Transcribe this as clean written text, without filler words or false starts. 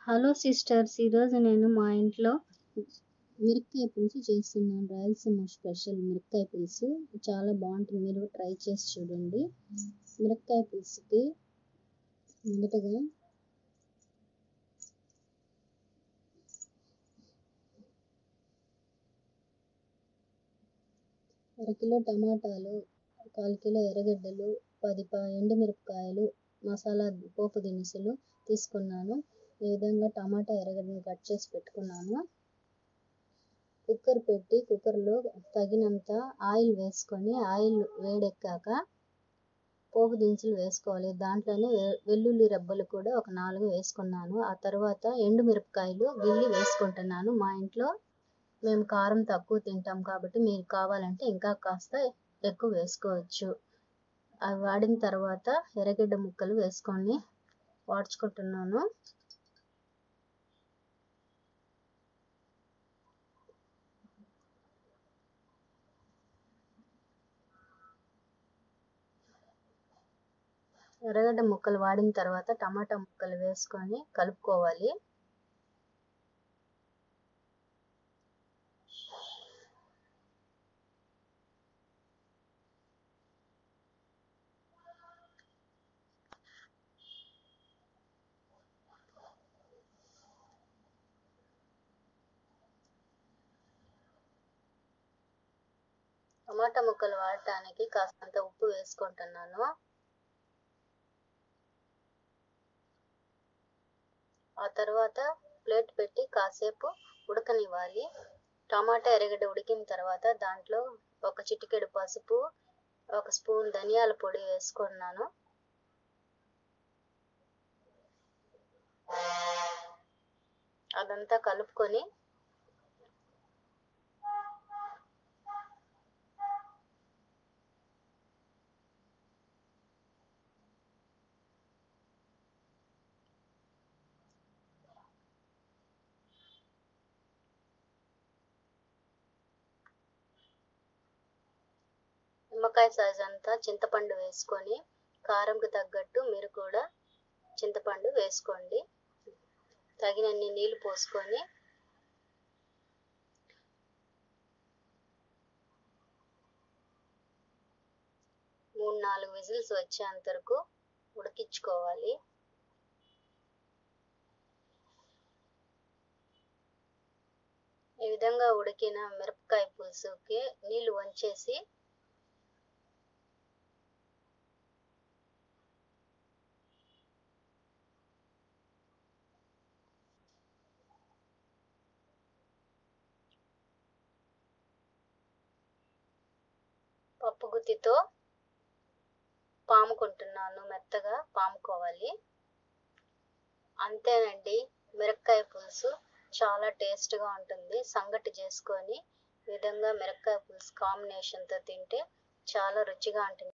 Hello sisters, ఈరోజు నేను మా ఇంట్లో మిరపకాయ పులుసు చేస్తున్నాను. రాయలసీమ స్పెషల్ మిరపకాయ పులుసు చాలా బాగుంటుంది. మీరు ట్రై చేసి చూడండి. మిరపకాయ పులుసుకి మొదటగా అరకిలో టమాటాలు, 1/4 కిలో ఎర్రగడ్డలు, 10 ఎండుమిరపకాయలు, మసాలా పోపు దినుసులు తీసుకున్నాను. ఈ విధంగా టమాటా ఎర్రగడ్డను కట్ చేసి పెట్టుకున్నాను. కుక్కర్ పెట్టి కుక్కర్లో తగినంత ఆయిల్ వేసుకొని ఆయిల్ వేడెక్కాక పోపు దినుసులు వేసుకోవాలి. దాంట్లోనే వెల్లుల్లి రెబ్బలు కూడా ఒక 4 వేసుకున్నాను. ఆ తర్వాత ఎండుమిరపకాయలు గిల్లి వేసుకుంటున్నాను. మా ఇంట్లో మేము కారం తక్కువ తింటాం కాబట్టి మీరు కావాలంటే ఇంకా కాస్త ఎక్కువ వేసుకోవచ్చు. అవి వాడిన తర్వాత ఎర్రగడ్డ ముక్కలు వేసుకొని వాడ్చుకుంటున్నాను. ఎర్రగడ్డ ముక్కలు వాడిన తర్వాత టమాటా ముక్కలు వేసుకొని కలుపుకోవాలి. టమాటా ముక్కలు వాడటానికి కాస్తంత ఉప్పు వేసుకుంటున్నాను. ఆ తర్వాత ప్లేట్ పెట్టి కాసేపు ఉడకనివ్వాలి. టమాటా ఎర్రగడ్డ ఉడికిన తర్వాత దాంట్లో ఒక చిటికెడు పసుపు, 1 స్పూన్ ధనియాల పొడి వేసుకున్నాను. అదంతా కలుపుకొని నిమ్మకాయ సైజ్ అంతా చింతపండు వేసుకొని కారంకు తగ్గట్టు మీరు కూడా చింతపండు వేసుకోండి. తగినన్ని నీళ్లు పోసుకొని మూడు 4 విజిల్స్ వచ్చేంత వరకు ఉడికించుకోవాలి. ఈ విధంగా ఉడికిన మిరపకాయ పులుసుకి నీళ్లు వంచేసి పప్పు గుత్తితో పాముకుంటున్నాను. మెత్తగా పాముకోవాలి. అంతేనండి, మిరపకాయ పులుసు చాలా టేస్ట్గా ఉంటుంది. సంగటి చేసుకొని ఈ విధంగా మిరపకాయ పులుసు కాంబినేషన్తో తింటే చాలా రుచిగా ఉంటుంది.